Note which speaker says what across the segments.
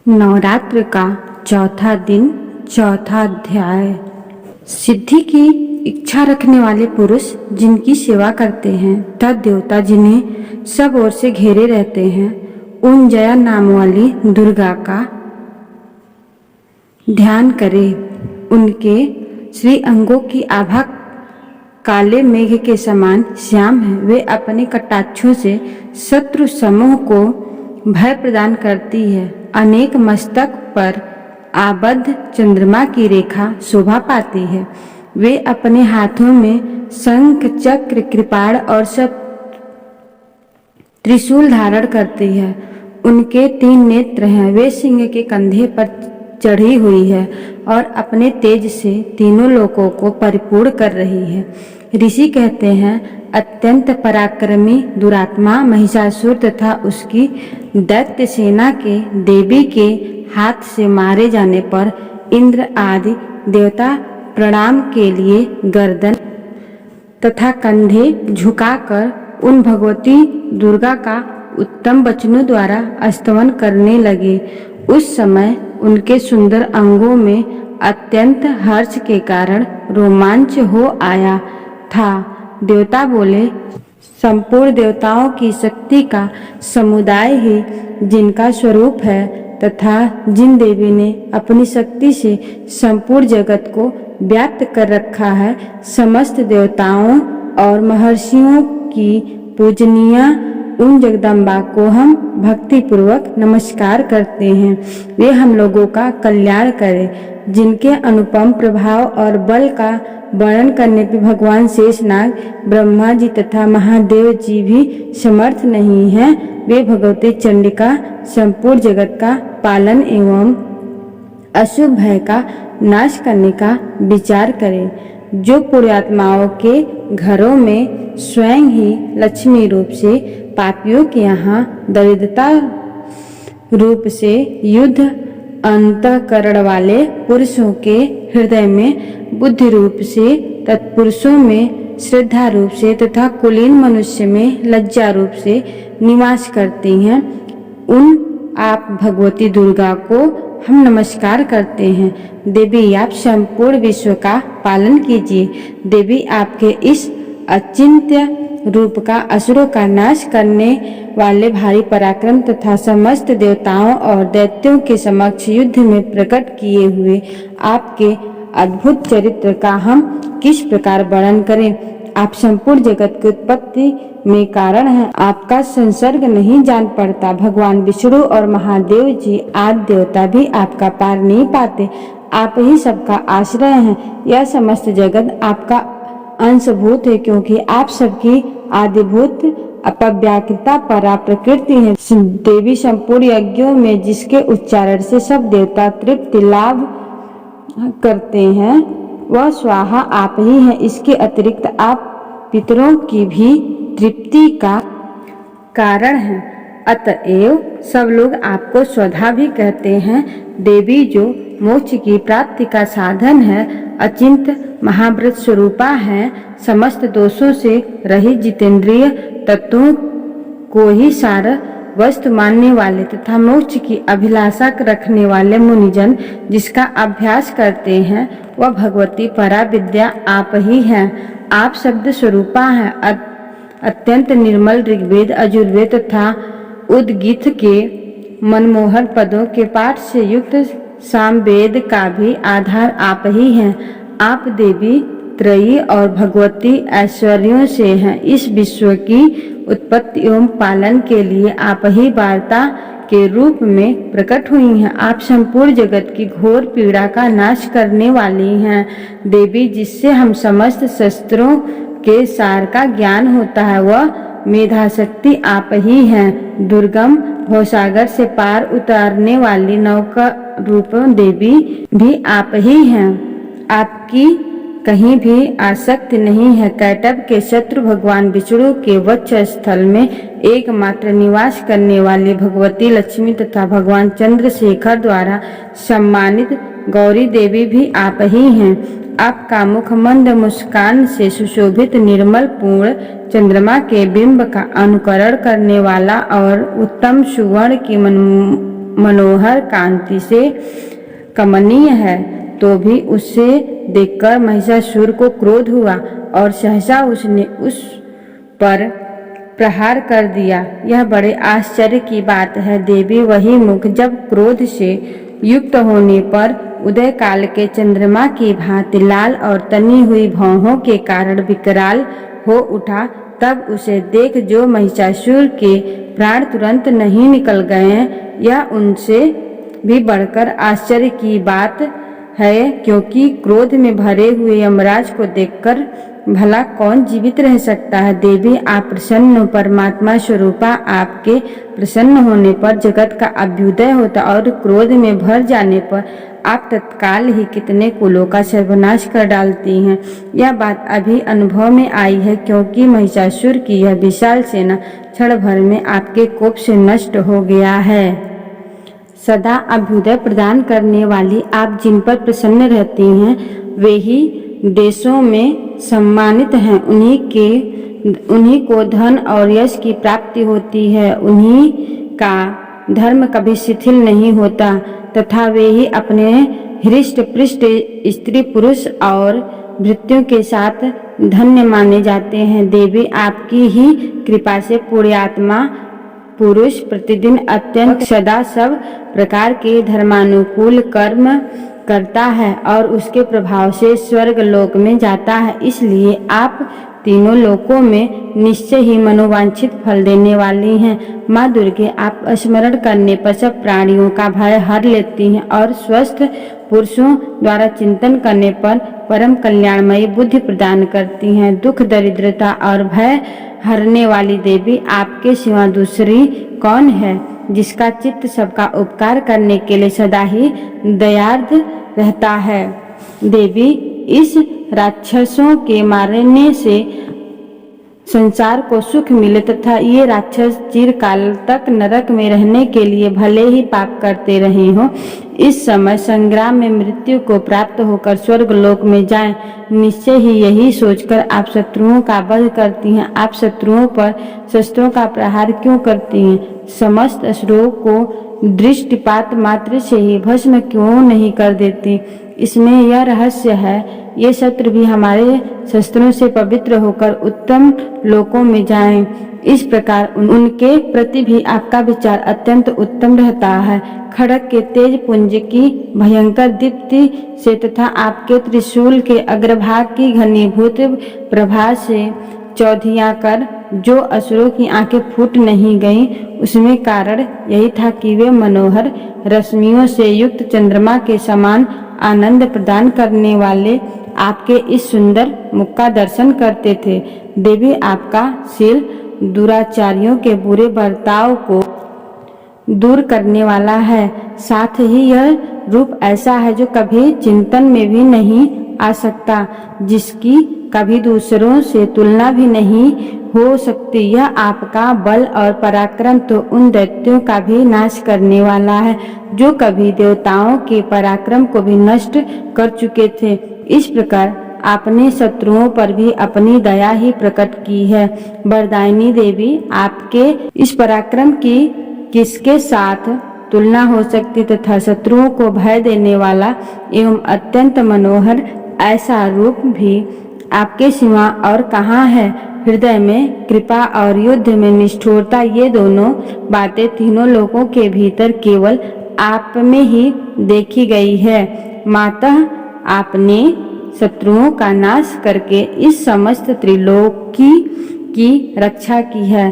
Speaker 1: नवरात्र का चौथा दिन, चौथा अध्याय। सिद्धि की इच्छा रखने वाले पुरुष जिनकी सेवा करते हैं तथा देवता जिन्हें सब ओर से घेरे रहते हैं, उन जया नाम वाली दुर्गा का ध्यान करें। उनके श्री अंगों की आभा काले मेघ के समान श्याम है। वे अपने कटाक्षों से शत्रु समूह को भय प्रदान करती है। अनेक मस्तक पर आबद्ध चंद्रमा की रेखा शोभा पाती है। वे अपने हाथों में शंख, चक्र, कृपाण और सब त्रिशूल धारण करती है। उनके 3 नेत्र हैं। वे सिंह के कंधे पर चढ़ी हुई है और अपने तेज से तीनों लोकों को परिपूर्ण कर रही है। ऋषि कहते हैं, अत्यंत पराक्रमी दुरात्मा महिषासुर तथा उसकी दैत्य सेना के देवी के हाथ से मारे जाने पर इंद्र आदि देवता प्रणाम के लिए गर्दन तथा कंधे झुकाकर उन भगवती दुर्गा का उत्तम वचनों द्वारा स्तवन करने लगे। उस समय उनके सुंदर अंगों में अत्यंत हर्ष के कारण रोमांच हो आया था। देवता बोले, संपूर्ण देवताओं की शक्ति का समुदाय ही जिनका स्वरूप है तथा जिन देवी ने अपनी शक्ति से संपूर्ण जगत को व्याप्त कर रखा है, समस्त देवताओं और महर्षियों की पूजनीय उन जगदम्बा को हम भक्ति पूर्वक नमस्कार करते हैं। वे हम लोगों का कल्याण करें। जिनके अनुपम प्रभाव और बल का वर्णन करने पे भगवान शेषनाग, ब्रह्मा जी तथा महादेव जी भी समर्थ नहीं हैं, वे भगवती चंडिका संपूर्ण जगत का पालन एवं अशुभ भय का नाश करने का विचार करें। जो पुण्यात्माओं के घरों में स्वयं ही लक्ष्मी रूप से, पापियों के यहाँ दरिद्रता रूप से, युद्ध अंतःकरण वाले पुरुषों के हृदय में बुद्धि रूप से, तत्पुरुषों में श्रद्धा रूप से तथा कुलीन मनुष्य में लज्जा रूप से निवास करती हैं, उन आप भगवती दुर्गा को हम नमस्कार करते हैं। देवी, आप संपूर्ण विश्व का पालन कीजिए। देवी, आपके इस अचिंत्य रूप का असुरों का नाश करने वाले भारी पराक्रम तथा समस्त देवताओं और दैत्यों के समक्ष युद्ध में प्रकट किए हुए आपके अद्भुत चरित्र का हम किस प्रकार वर्णन करें। आप संपूर्ण जगत की उत्पत्ति में कारण हैं। आपका संसर्ग नहीं जान पड़ता। भगवान विष्णु और महादेव जी आदि देवता भी आपका पार नहीं पाते। आप ही सबका आश्रय हैं। यह समस्त जगत आपका अंशभूत है, क्योंकि आप सबकी आदिभूत अपव्याकृता परा प्रकृति है। देवी, संपूर्ण यज्ञों में जिसके उच्चारण से सब देवता तृप्ति लाभ करते हैं, वह स्वाहा आप ही हैं। इसके अतिरिक्त आप पितरों की भी तृप्ति का कारण हैं। अतएव सब लोग आपको स्वधा भी कहते हैं। देवी, जो मोक्ष की प्राप्ति का साधन है, अचिंत महाव्रत स्वरूपा है, समस्त दोषों से रहित जितेंद्रिय तत्वों को ही सार वस्तु मानने वाले तथा मोक्ष की अभिलाषा रखने वाले मुनिजन जिसका अभ्यास करते हैं, वह भगवती परा विद्या आप ही हैं। आप शब्द स्वरूपा हैं। अत्यंत निर्मल ऋग्वेद, यजुर्वेद तथा उद्गीत के मनमोहर पदों के पाठ से युक्त सामवेद का भी आधार आप ही हैं। आप देवी त्रयी और भगवती ऐश्वर्यों से हैं। इस विश्व की उत्पत्ति एवं पालन के लिए आप ही वार्ता के रूप में प्रकट हुई हैं। आप संपूर्ण जगत की घोर पीड़ा का नाश करने वाली हैं। देवी, जिससे हम समस्त शस्त्रों के सार का ज्ञान होता है, वह मेधाशक्ति आप ही हैं। दुर्गम भवसागर से पार उतारने वाली नौका रूप देवी भी आप ही हैं। आपकी कहीं भी आसक्ति नहीं है। कैटभ के शत्रु भगवान विष्णु के वक्ष स्थल में एकमात्र निवास करने वाली भगवती लक्ष्मी तथा भगवान चंद्रशेखर द्वारा सम्मानित गौरी देवी भी आप ही हैं। आपका मुख मंद मुस्कान से सुशोभित निर्मल पूर्ण चंद्रमा के बिंब का अनुकरण करने वाला और उत्तम सुवर्ण की मनोहर कांति से कमनीय है, तो भी उसे देखकर महिषासुर को क्रोध हुआ और सहसा उसने उस पर प्रहार कर दिया। यह बड़े आश्चर्य की बात है देवी। वही मुख जब क्रोध से युक्त होने पर उदय काल के चंद्रमा की भांति लाल और तनी हुई भौहों के कारण विकराल हो उठा, तब उसे देख जो महिषासुर के प्राण तुरंत नहीं निकल गए, यह उनसे भी बढ़कर आश्चर्य की बात है, क्योंकि क्रोध में भरे हुए यमराज को देखकर भला कौन जीवित रह सकता है। देवी आप प्रसन्न परमात्मा स्वरूपा, आपके प्रसन्न होने पर जगत का अभ्युदय होता और क्रोध में भर जाने पर आप तत्काल ही कितने कुलों का सर्वनाश कर डालती हैं। यह बात अभी अनुभव में आई है, क्योंकि महिषासुर की यह विशाल सेना क्षण भर में आपके कोप से नष्ट हो गया है। सदा अभ्युदय प्रदान करने वाली आप जिन पर प्रसन्न रहती हैं, वे ही देशों में सम्मानित हैं। उन्हीं को धन और यश की प्राप्ति होती है। उन्हीं का धर्म कभी शिथिल नहीं होता, तथा वे ही अपने हृष्ट पृष्ठ स्त्री पुरुष और भृत्यों के साथ धन्य माने जाते हैं। देवी आपकी ही कृपा से पुण्यात्मा पुरुष प्रतिदिन अत्यंत सदा सब प्रकार के धर्मानुकूल कर्म करता है और उसके प्रभाव से स्वर्ग लोक में जाता है। इसलिए आप तीनों लोकों में निश्चय ही मनोवांछित फल देने वाली हैं। माँ दुर्गे आप स्मरण करने पर सब प्राणियों का भय हर लेती हैं और स्वस्थ पुरुषों द्वारा चिंतन करने पर परम कल्याणमयी बुद्धि प्रदान करती हैं। दुख दरिद्रता और भय हरने वाली देवी, आपके सिवा दूसरी कौन है जिसका चित्त सबका उपकार करने के लिए सदा ही दयार्द रहता है। देवी, इस राक्षसों के मारने से संसार को सुख मिले तथा ये राक्षस चिरकाल तक नरक में रहने के लिए भले ही पाप करते रहे हों, इस समय संग्राम में मृत्यु को प्राप्त होकर स्वर्ग लोक में जाएं, निश्चय ही यही सोचकर आप शत्रुओं का वध करती हैं। आप शत्रुओं पर शस्त्रों का प्रहार क्यों करती हैं? समस्त असुरों को दृष्टिपात मात्र से ही भस्म क्यों नहीं कर देती? इसमें यह रहस्य है, ये शत्रु भी हमारे शस्त्रों से पवित्र होकर उत्तम लोकों में जाएं। इस प्रकार उनके प्रति भी आपका विचार अत्यंत उत्तम रहता है। खड़ग के तेज पुंज की भयंकर दीप्ति से तथा आपके त्रिशूल के अग्रभाग की घनीभूत प्रभा से चौधिया कर जो असुरों की आंखें फूट नहीं गईं, उसमें कारण यही था कि वे मनोहर रश्मियों से युक्त चंद्रमा के समान आनंद प्रदान करने वाले आपके इस सुंदर मुख का दर्शन करते थे। देवी, आपका शील दुराचारियों के बुरे बर्ताव को दूर करने वाला है। साथ ही यह रूप ऐसा है जो कभी चिंतन में भी नहीं आ सकता, जिसकी कभी दूसरों से तुलना भी नहीं हो सकती। यह आपका बल और पराक्रम तो उन दैत्यों का भी नाश करने वाला है जो कभी देवताओं के पराक्रम को भी नष्ट कर चुके थे। इस प्रकार आपने शत्रुओं पर भी अपनी दया ही प्रकट की है। वरदायिनी देवी, आपके इस पराक्रम की किसके साथ तुलना हो सकती तथा शत्रुओं को भय देने वाला एवं अत्यंत मनोहर ऐसा रूप भी आपके सिवा और कहाँ है? हृदय में कृपा और युद्ध में निष्ठुरता, ये दोनों बातें तीनों लोगों के भीतर केवल आप में ही देखी गई है। मातः आपने शत्रुओं का नाश करके इस समस्त त्रिलोकी की रक्षा की है।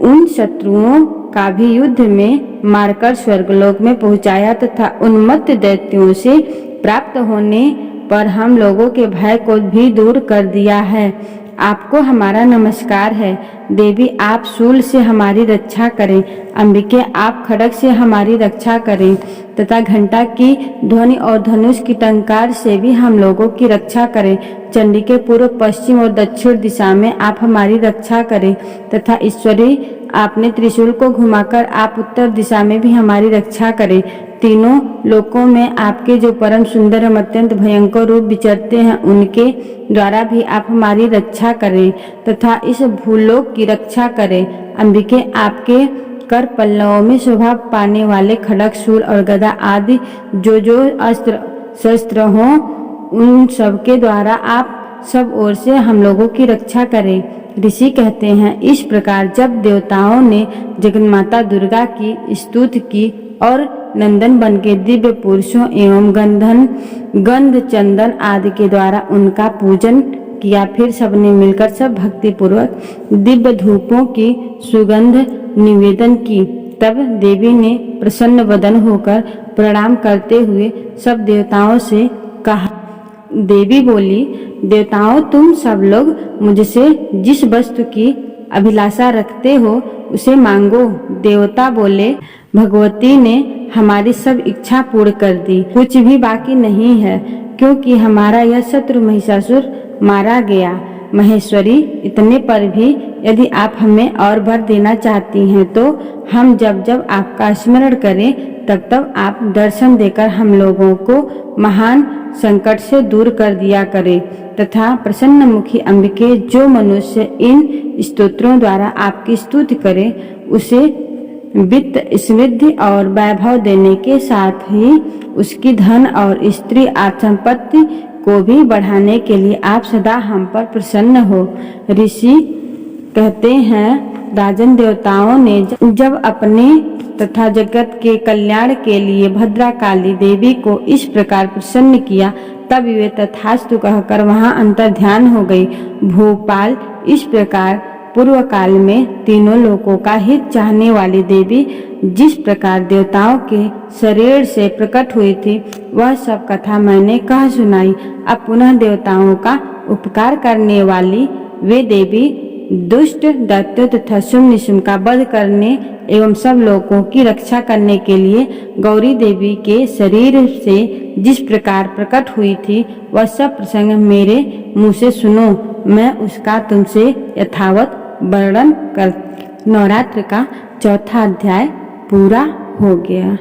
Speaker 1: उन शत्रुओं का भी युद्ध में मारकर स्वर्गलोक में पहुंचाया तथा उन्मत्त दैत्यों से प्राप्त होने पर हम लोगों के भय को भी दूर कर दिया है। आपको हमारा नमस्कार है। देवी, आप शूल से हमारी रक्षा करें। अंबिके, आप खड्ग से हमारी रक्षा करें तथा घंटा की ध्वनि और धनुष की टंकार से भी हम लोगों की रक्षा करें। चंडिके, पूर्व पश्चिम और दक्षिण दिशा में आप हमारी रक्षा करें तथा ईश्वरी, आपने त्रिशूल को घुमाकर आप उत्तर दिशा में भी हमारी रक्षा करें। तीनों लोकों में आपके जो परम सुंदर एवं अत्यंत भयंकर रूप विचरते हैं, उनके द्वारा भी आप हमारी रक्षा करें तथा इस भूलोक की रक्षा करें। अंबिके, आपके कर पल्लवों में शोभा पाने वाले खड्ग, शूल और गदा आदि जो अस्त्र शस्त्र हों, उन सब के द्वारा आप सब ओर से हम लोगों की रक्षा करें। ऋषि कहते हैं, इस प्रकार जब देवताओं ने जगन्माता दुर्गा की स्तुति की और नंदन बन के दिव्य पुरुषों एवं गंध चंदन आदि के द्वारा उनका पूजन किया, फिर सबने मिलकर सब भक्ति पूर्वक दिव्य धूपों की सुगंध निवेदन की। तब देवी ने प्रसन्न वदन होकर प्रणाम करते हुए सब देवताओं से कहा। देवी बोली, देवताओं, तुम सब लोग मुझसे जिस वस्तु की अभिलाषा रखते हो उसे मांगो। देवता बोले, भगवती ने हमारी सब इच्छा पूर्ण कर दी, कुछ भी बाकी नहीं है, क्योंकि हमारा यह शत्रु महिषासुर मारा गया। महेश्वरी, इतने पर भी यदि आप हमें और वर देना चाहती हैं तो हम जब जब आपका स्मरण करें तब तब आप दर्शन देकर हम लोगों को महान संकट से दूर कर दिया करें, तथा प्रसन्न मुखी अंबिके जो मनुष्य इन स्तोत्रों द्वारा आपकी स्तुति करे उसे वित्त, समृद्धि और वैभव देने के साथ ही उसकी धन और स्त्री संपत्ति को भी बढ़ाने के लिए आप सदा हम पर प्रसन्न हो। ऋषि कहते हैं, राजन, देवताओं ने जब अपने तथा जगत के कल्याण के लिए भद्रकाली देवी को इस प्रकार प्रसन्न किया, तब वे तथास्तु कहकर वहां अंतर ध्यान हो गई। भूपाल, इस प्रकार पूर्व काल में तीनों लोकों का हित चाहने वाली देवी जिस प्रकार देवताओं के शरीर से प्रकट हुई थी, वह सब कथा मैंने कह सुनाई। अब पुनः देवताओं का उपकार करने वाली वे देवी दुष्ट दैत्यों तथा शुंभ निशुंभ का वध करने एवं सब लोगों की रक्षा करने के लिए गौरी देवी के शरीर से जिस प्रकार प्रकट हुई थी, वह सब प्रसंग मेरे मुँह से सुनो, मैं उसका तुमसे यथावत वर्णन कर। नवरात्र का चौथा अध्याय पूरा हो गया।